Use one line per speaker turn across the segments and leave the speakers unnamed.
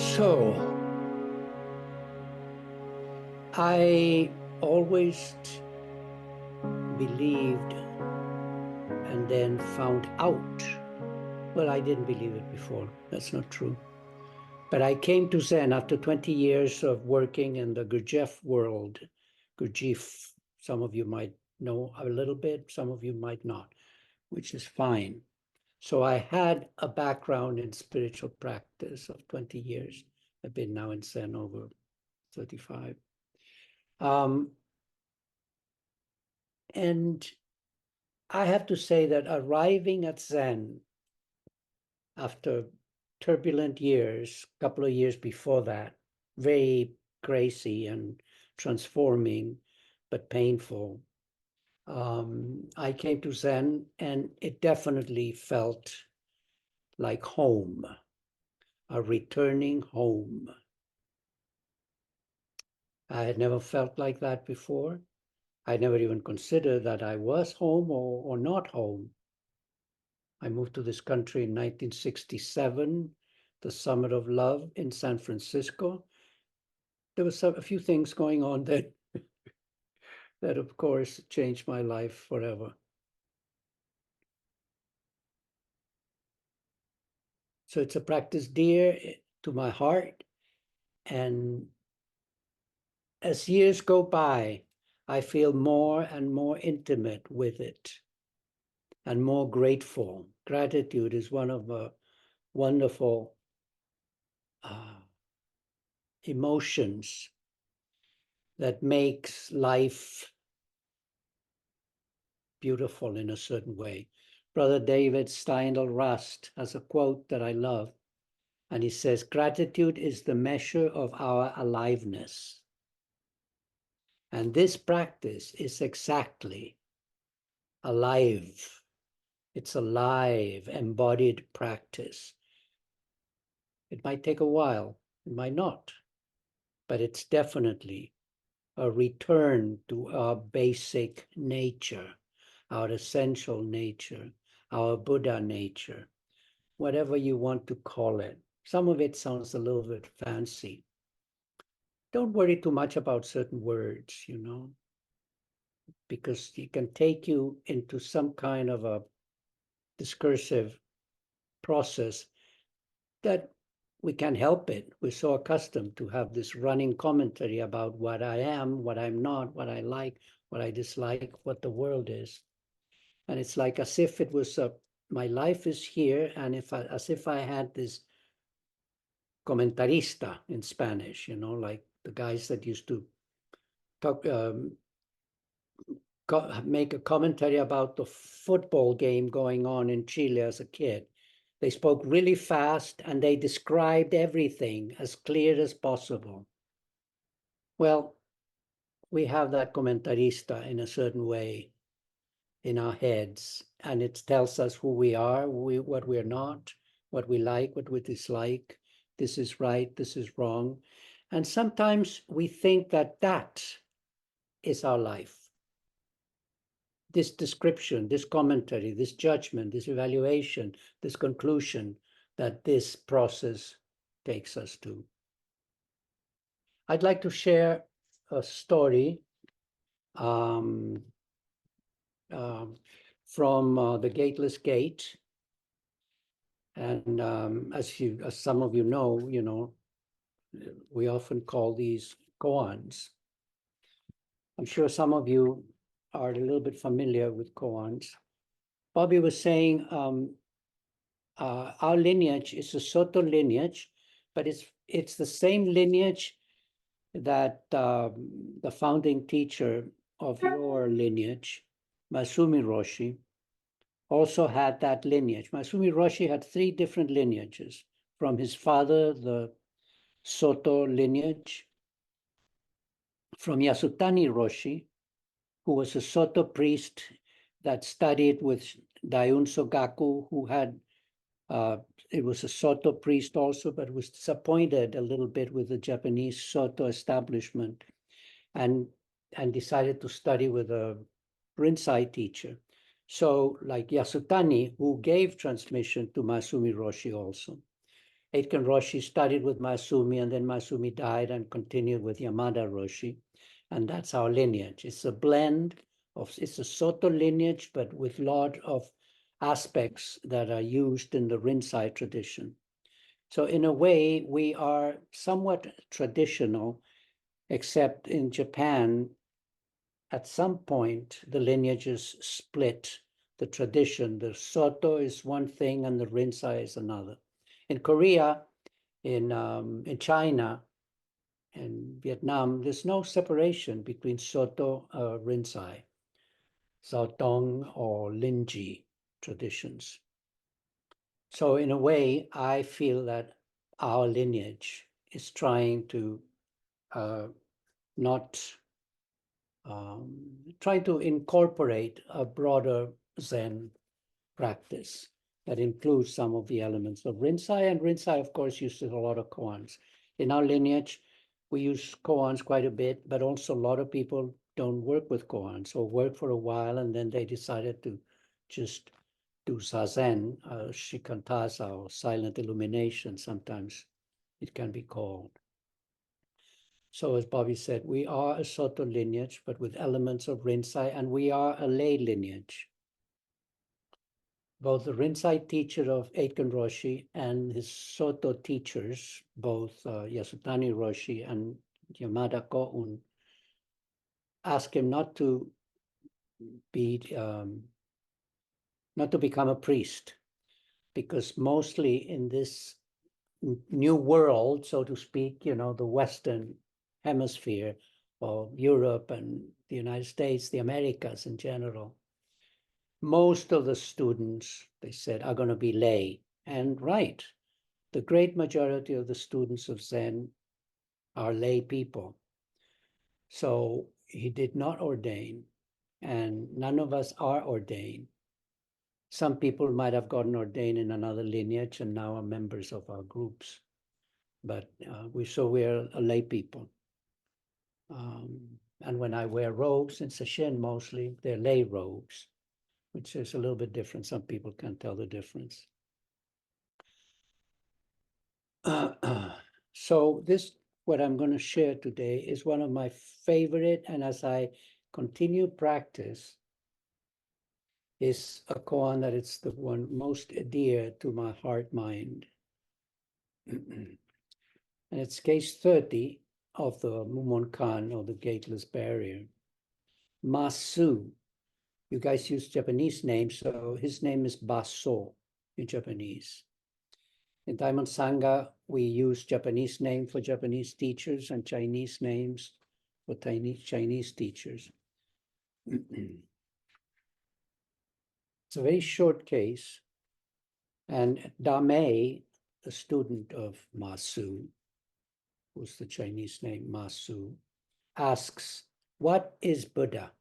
So, I always believed and then found out. Well, I didn't believe it before. That's not true. But I came to Zen after 20 years of working in the Gurdjieff world. Gurdjieff, some of you might know a little bit, some of you might not, which is fine. So I had a background in spiritual practice of 20 years. I've been now in Zen over 35. And I have to say that arriving at Zen after turbulent years, a couple of years before that, very crazy and transforming, but painful. I came to Zen and it definitely felt like home, a returning home. I had never felt like that before. I never even considered that I was home or not home. I moved to this country in 1967, the Summer of Love in San Francisco. There was a few things going on that, that of course changed my life forever. So it's a practice dear to my heart. And as years go by, I feel more and more intimate with it and more grateful. Gratitude is one of the wonderful emotions that makes life beautiful in a certain way. Brother David Steindl-Rast has a quote that I love, and he says, "Gratitude is the measure of our aliveness." And this practice is exactly alive. It's a live, embodied practice. It might take a while, it might not, but it's definitely a return to our basic nature, our essential nature, our Buddha nature, whatever you want to call it. Some of it sounds a little bit fancy. Don't worry too much about certain words, because it can take you into some kind of a discursive process that we can't help it. We're so accustomed to have this running commentary about what I am, what I'm not, what I like, what I dislike, what the world is. And it's like as if it was my life is here, and as if I had this comentarista in Spanish, like the guys that used to talk, make a commentary about the football game going on in Chile as a kid. They spoke really fast and they described everything as clear as possible. Well, we have that comentarista in a certain way in our heads, and it tells us who we are, what we're not, what we like, what we dislike. This is right, this is wrong. And sometimes we think that that is our life. This description, this commentary, this judgment, this evaluation, this conclusion that this process takes us to. I'd like to share a story from The Gateless Gate. And as some of you know, we often call these koans. I'm sure some of you are a little bit familiar with koans. Bobby was saying our lineage is a Soto lineage, but it's the same lineage that the founding teacher of your lineage, Masumi Roshi, also had that lineage. Masumi Roshi had 3 different lineages from his father, the Soto lineage, from Yasutani Roshi, who was a Soto priest that studied with Daiun Sogaku, who had, it was a Soto priest also, but was disappointed a little bit with the Japanese Soto establishment and decided to study with a Rinzai teacher. So like Yasutani, who gave transmission to Masumi Roshi also. Aitken Roshi studied with Maesumi, and then Maesumi died and continued with Yamada Roshi. And that's our lineage. It's a blend of, it's a Soto lineage, but with a lot of aspects that are used in the Rinzai tradition. So in a way, we are somewhat traditional, except in Japan, at some point, the lineages split. The tradition, the Soto is one thing and the Rinzai is another. In Korea, in China, and Vietnam, there's no separation between Soto, Rinzai, Zaotong, or Linji traditions. So in a way, I feel that our lineage is trying to not try to incorporate a broader Zen practice that includes some of the elements of Rinzai. And Rinzai, of course, uses a lot of koans. In our lineage, we use koans quite a bit, but also a lot of people don't work with koans or work for a while, and then they decided to just do zazen, shikantaza, or silent illumination, sometimes it can be called. So as Bobby said, we are a Soto lineage, but with elements of Rinzai, and we are a lay lineage. Both the Rinzai teacher of Aitken Roshi and his Soto teachers, both Yasutani Roshi and Yamada Koun, ask him not to be not to become a priest, because mostly in this new world, so to speak, you know, the Western hemisphere, or Europe and the United States, the Americas in general, most of the students, they said, are going to be lay. And right, the great majority of the students of Zen are lay people. So he did not ordain, and none of us are ordained. Some people might have gotten ordained in another lineage and now are members of our groups. But we're a lay people. And when I wear robes in Sesshin, mostly they're lay robes, which is a little bit different. Some people can't tell the difference. So this, what I'm going to share today, is one of my favorite, and as I continue practice, is a koan that it's the one most dear to my heart mind. And it's case 30 of the Mumonkan, or the Gateless Barrier. Masu. You guys use Japanese names, so his name is Baso in Japanese. In Diamond Sangha, we use Japanese name for Japanese teachers and Chinese names for Chinese teachers. It's a very short case. And Dame, the student of Masu, who's the Chinese name Masu, asks, "What is Buddha?"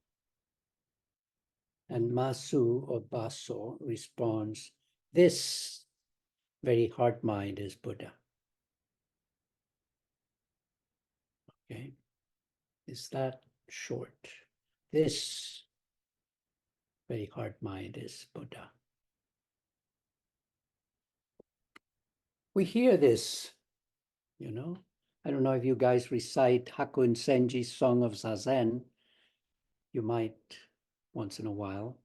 And Masu, or Baso, responds, "This very heart mind is Buddha." Okay, is that short? This very heart mind is Buddha. We hear this, you know. I don't know if you guys recite Hakun Senji's Song of Zazen. You might once in a while.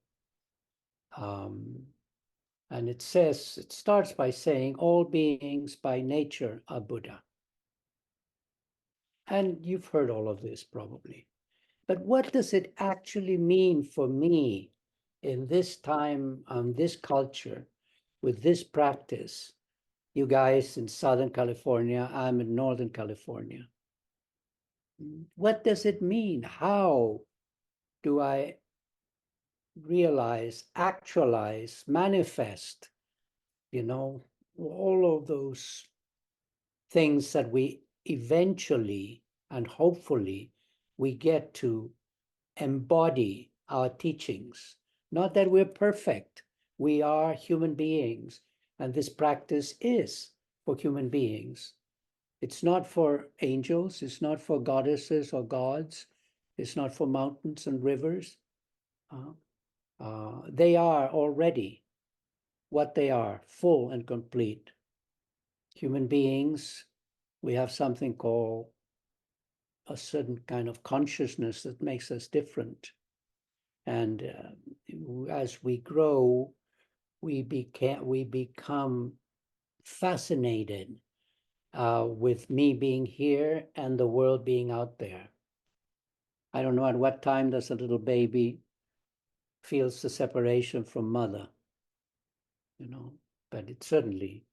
And it says, it starts by saying, all beings by nature are Buddha. And you've heard all of this probably. But what does it actually mean for me in this time, this culture, with this practice? You guys in Southern California, I'm in Northern California. What does it mean? How do I realize, actualize, manifest, you know, all of those things that we eventually and hopefully we get to embody our teachings? Not that we're perfect, we are human beings, and this practice is for human beings. It's not for angels, it's not for goddesses or gods, it's not for mountains and rivers. They are already what they are, full and complete. Human beings, we have something called a certain kind of consciousness that makes us different. And as we grow, we become fascinated with me being here and the world being out there. I don't know at what time does a little baby feels the separation from mother, but it certainly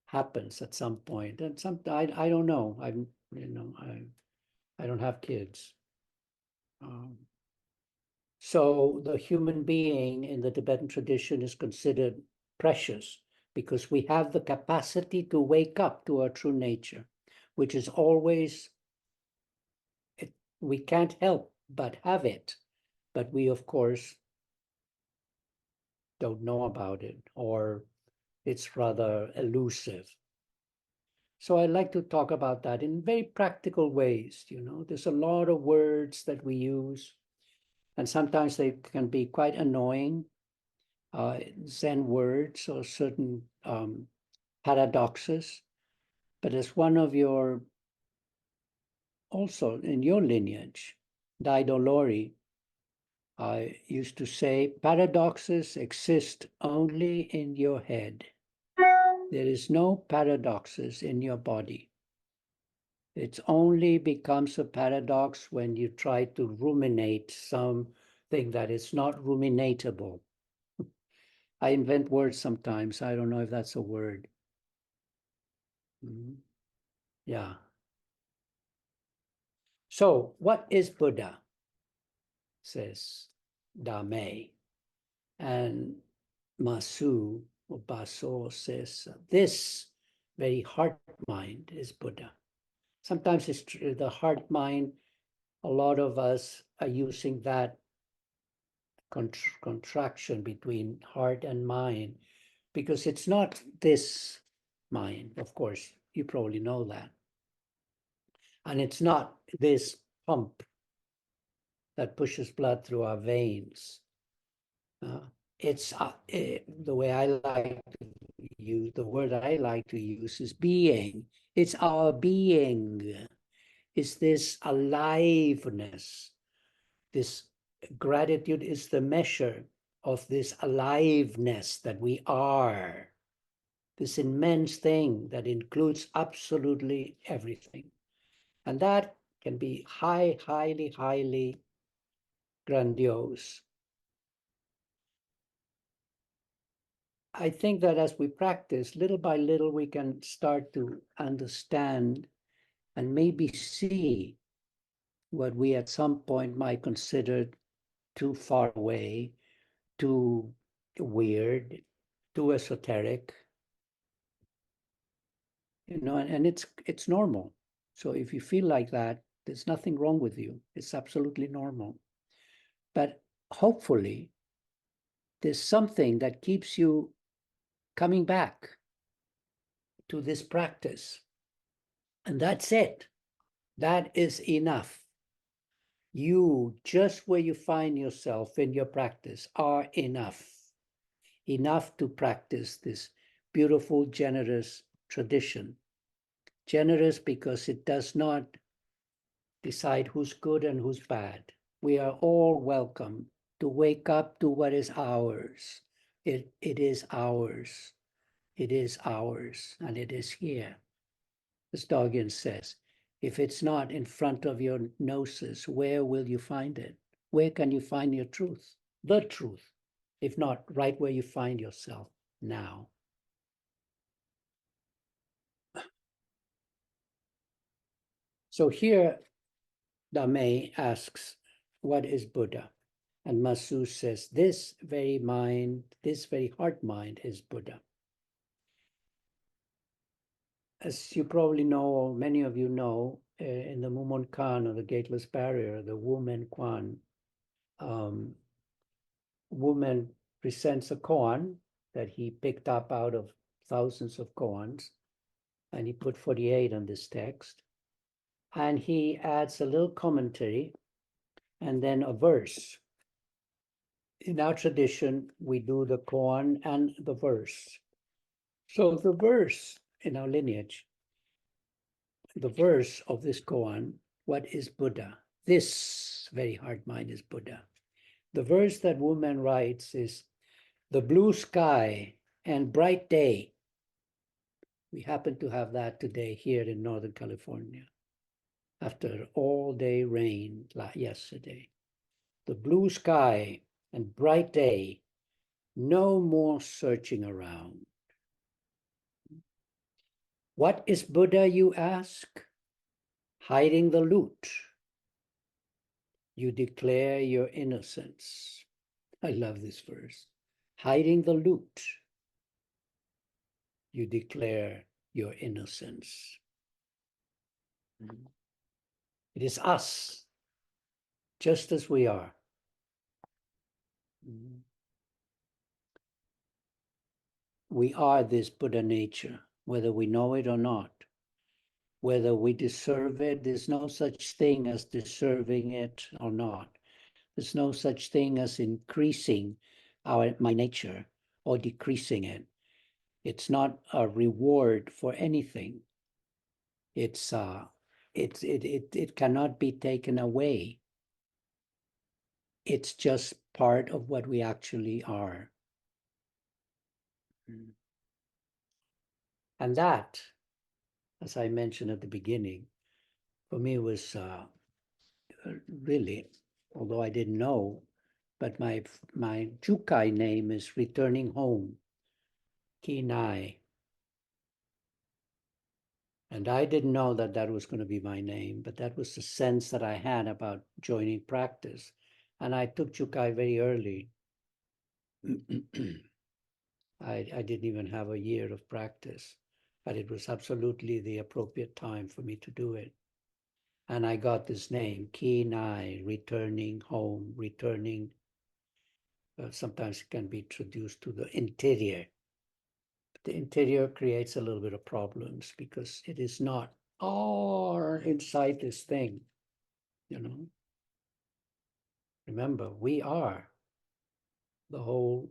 happens at some point. And I don't know. I don't have kids. So the human being in the Tibetan tradition is considered precious because we have the capacity to wake up to our true nature, which is always, we can't help but have it, but we, of course, don't know about it, or it's rather elusive. So I like to talk about that in very practical ways. There's a lot of words that we use, and sometimes they can be quite annoying. Zen words or certain paradoxes. But as one of your, also in your lineage, Daido Loori, I used to say, paradoxes exist only in your head. There is no paradoxes in your body. It only becomes a paradox when you try to ruminate something that is not ruminatable. I invent words sometimes. I don't know if that's a word. Yeah. So what is Buddha? Says Dame. And Masu or Baso says this very heart mind is Buddha. Sometimes it's true, the heart mind, a lot of us are using that contraction between heart and mind because it's not this mind. Of course, you probably know that. And it's not this pump that pushes blood through our veins. It's the way I like to use, the word I like to use is being. It's our being. It's this aliveness. This gratitude is the measure of this aliveness that we are. This immense thing that includes absolutely everything. And that can be highly grandiose. I think that as we practice, little by little, we can start to understand and maybe see what we at some point might consider too far away, too weird, too esoteric, and it's normal. So if you feel like that, there's nothing wrong with you. It's absolutely normal. But hopefully, there's something that keeps you coming back to this practice. And that's it. That is enough. You, just where you find yourself in your practice, are enough. Enough to practice this beautiful, generous tradition. Generous because it does not decide who's good and who's bad. We are all welcome to wake up to what is ours. It is ours. It is ours, and it is here. As Dogen says, if it's not in front of your noses, where will you find it? Where can you find your truth? The truth, if not right where you find yourself now. So here, Dame asks, what is Buddha? And Masu says, this very mind, this very heart mind is Buddha. As you probably know, or many of you know, in the Mumon Kwan, or the Gateless Barrier, the Wumen Kwan, Wumen presents a koan that he picked up out of thousands of koans, and he put 48 on this text. And he adds a little commentary and then a verse. In our tradition, we do the koan and the verse. So the verse in our lineage. The verse of this koan, what is Buddha? This very hard mind is Buddha. The verse that woman writes is, the blue sky and bright day. We happen to have that today here in Northern California, after all-day rain yesterday. The blue sky and bright day, no more searching around. What is Buddha, you ask? Hiding the loot. You declare your innocence. I love this verse. Hiding the loot. You declare your innocence. It is us, just as we are. We are this Buddha nature, whether we know it or not. Whether we deserve it, there's no such thing as deserving it or not. There's no such thing as increasing my nature or decreasing it. It's not a reward for anything. It cannot be taken away. It's just part of what we actually are. And that, as I mentioned at the beginning, for me was really, although I didn't know, but my Jukai name is Returning Home, Kinai. And I didn't know that that was going to be my name, but that was the sense that I had about joining practice. And I took Jukai very early. I didn't even have a year of practice, but it was absolutely the appropriate time for me to do it. And I got this name, Kinai, returning home, returning. Sometimes it can be introduced to the interior. The interior creates a little bit of problems because it is not all inside this thing, you know. Remember, we are the whole.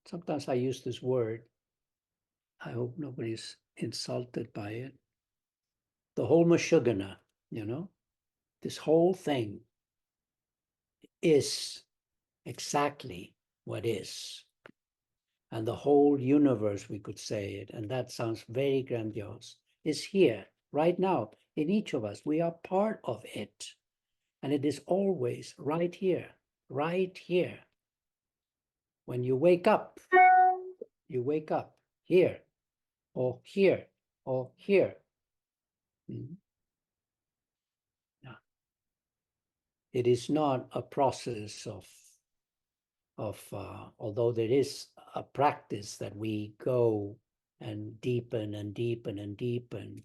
Sometimes I use this word. I hope nobody's insulted by it. The whole Meshuggah, you know, this whole thing is exactly what is. And the whole universe, we could say it, and that sounds very grandiose, is here, right now, in each of us. We are part of it. And it is always right here, right here. When you wake up here, or here, or here. It is not a process of although there is a practice that we go and deepen and deepen and deepen,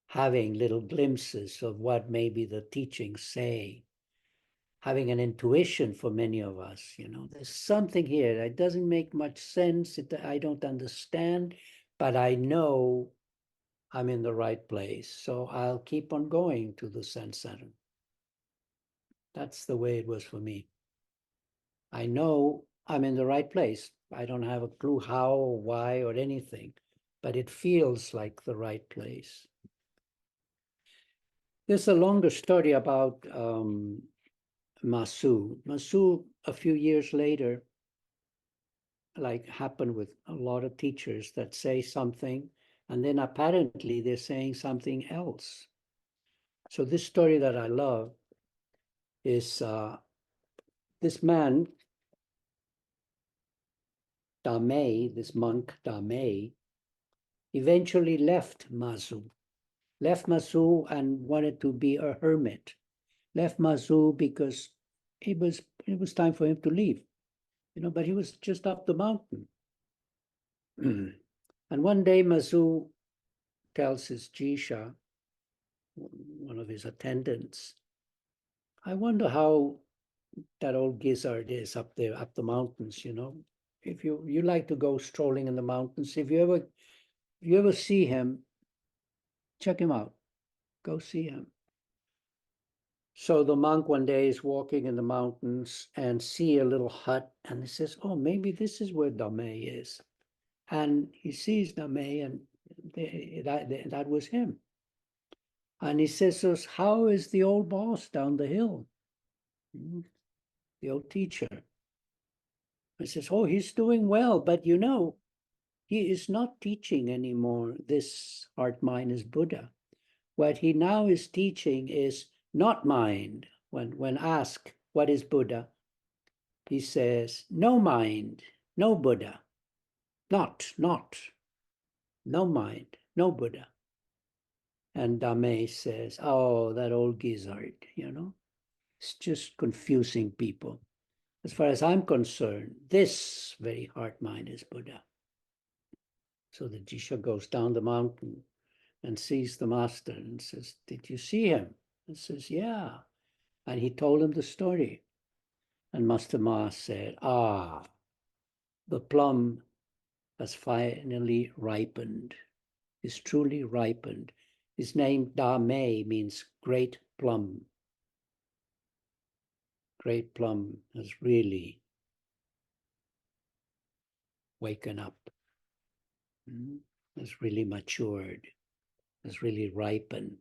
having little glimpses of what maybe the teachings say, having an intuition for many of us, you know, there's something here that doesn't make much sense, I don't understand, but I know I'm in the right place, so I'll keep on going to the Sense Center. That's the way it was for me. I know I'm in the right place. I don't have a clue how or why or anything, but it feels like the right place. There's a longer story about Masu. Masu, a few years later, like happened with a lot of teachers that say something, and then apparently they're saying something else. So this story that I love is this man, Damei, this monk Damei, eventually left Masu and wanted to be a hermit. Left Masu because it was time for him to leave, you know, but he was just up the mountain. And one day Masu tells his Jisha, one of his attendants, I wonder how that old gizzard is up there, up the mountains, you know. If you like to go strolling in the mountains, if you ever see him, check him out. Go see him. So the monk one day is walking in the mountains and see a little hut, and he says, oh, maybe this is where Damei is. And he sees Dame, and that was him. And he says, so how is the old boss down the hill? The old teacher. I says, oh, he's doing well, but you know, he is not teaching anymore. This heart mind is Buddha. What he now is teaching is not mind. When asked what is Buddha, he says, no mind, no Buddha. Not, no mind, no Buddha. And Dame says, oh, that old gizzard, you know, it's just confusing people. As far as I'm concerned, this very heart mind is Buddha. So the Jisha goes down the mountain and sees the master and says, did you see him? And says, yeah. And he told him the story. And Master Ma said, the plum has finally ripened, is truly ripened. His name, Dame, means great plum. Great plum has really waken up, has really matured, has really ripened.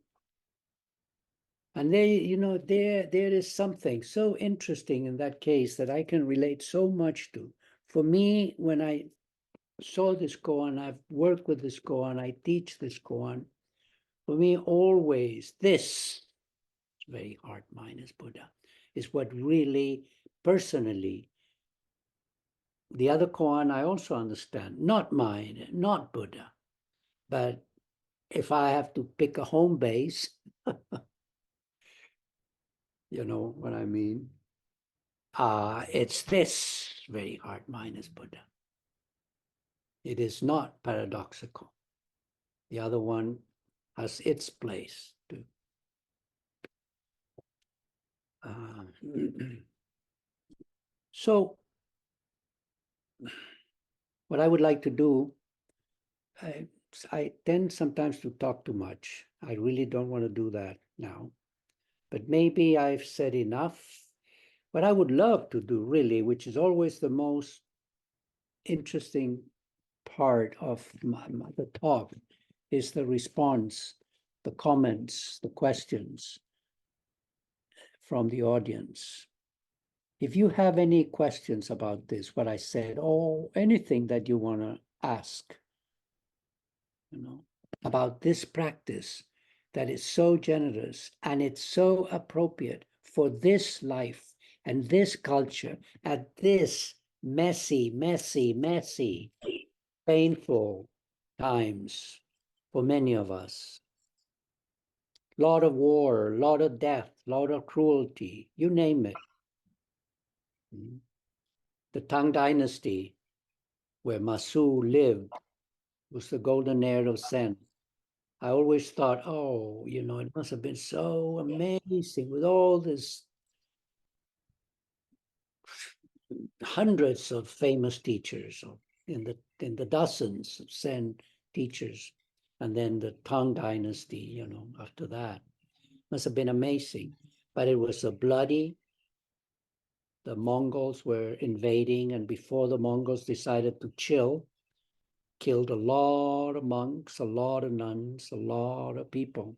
And there is something so interesting in that case that I can relate so much to. For me, when I saw this koan, I've worked with this koan, I teach this koan. For me, always this very heart mind is Buddha, is what really personally, the other koan I also understand, not mine, not Buddha. But if I have to pick a home base, you know what I mean? It's this very heart mind is Buddha. It is not paradoxical. The other one has its place too. So what I would like to do, I tend sometimes to talk too much. I really don't want to do that now. But maybe I've said enough. What I would love to do really, which is always the most interesting part of the talk, is the response, the comments, the questions from the audience. If you have any questions about this, what I said, or anything that you want to ask, you know, about this practice that is so generous and it's so appropriate for this life and this culture at this messy, painful times for many of us. Lot of war, lot of death, lot of cruelty, you name it. The Tang Dynasty, where Masu lived, was the golden heir of Zen. I always thought, oh, you know, it must have been so amazing with all this hundreds of famous teachers in the dozens of Zen teachers, and then the Tang Dynasty, you know, after that. Must have been amazing. But it was a bloody, the Mongols were invading, and before the Mongols decided to chill, killed a lot of monks, a lot of nuns, a lot of people,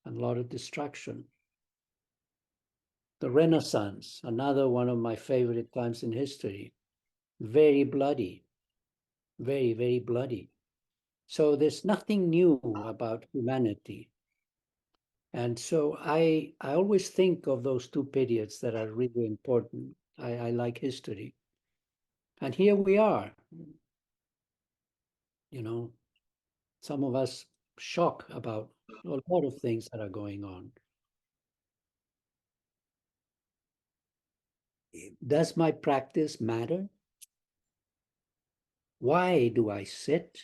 and a lot of destruction. The Renaissance, another one of my favorite times in history, very bloody, very bloody. So there's nothing new about humanity. And so I always think of those two periods that are really important. I like history. And here we are, you know, some of us shocked about a lot of things that are going on. Does my practice matter? Why do I sit?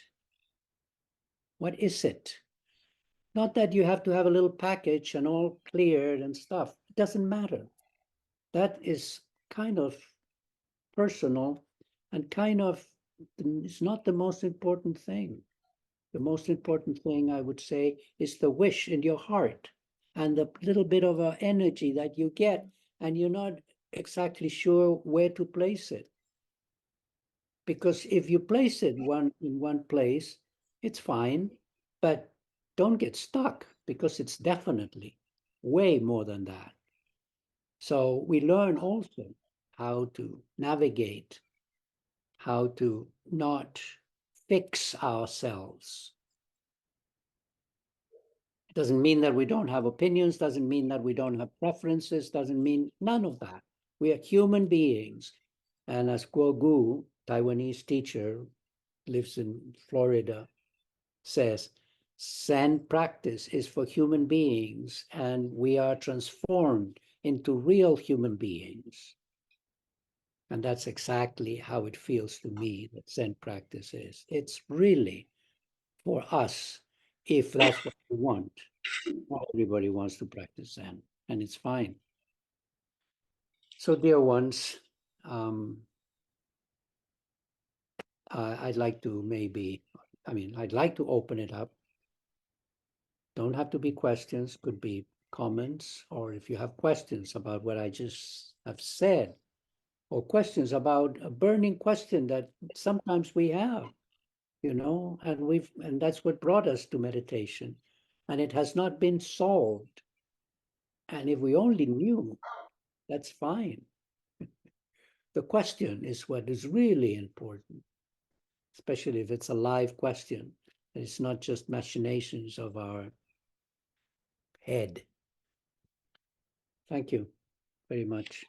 What is it? Not that you have to have a little package and all cleared and stuff. It doesn't matter. That is kind of personal and kind of, it's not the most important thing. The most important thing, I would say, is the wish in your heart and the little bit of energy that you get, and you're not exactly sure where to place it. because if you place it in one place, it's fine, but don't get stuck because it's definitely way more than that. So we learn also how to navigate, how to not fix ourselves. It doesn't mean that we don't have opinions, doesn't mean that we don't have preferences, doesn't mean none of that. We are human beings. And as Guo Gu, Taiwanese teacher, lives in Florida, says, Zen practice is for human beings, and we are transformed into real human beings. And that's exactly how it feels to me that Zen practice is. It's really for us, if that's what we want. Not everybody wants to practice Zen, and it's fine. So, dear ones, I'd like to I'd like to open it up. Don't have to be questions, could be comments, or if you have questions about what I just have said, or questions about a burning question that sometimes we have, and that's what brought us to meditation. And it has not been solved. And if we only knew, that's fine. The question is what is really important, especially if it's a live question. It's not just machinations of our head. Thank you very much.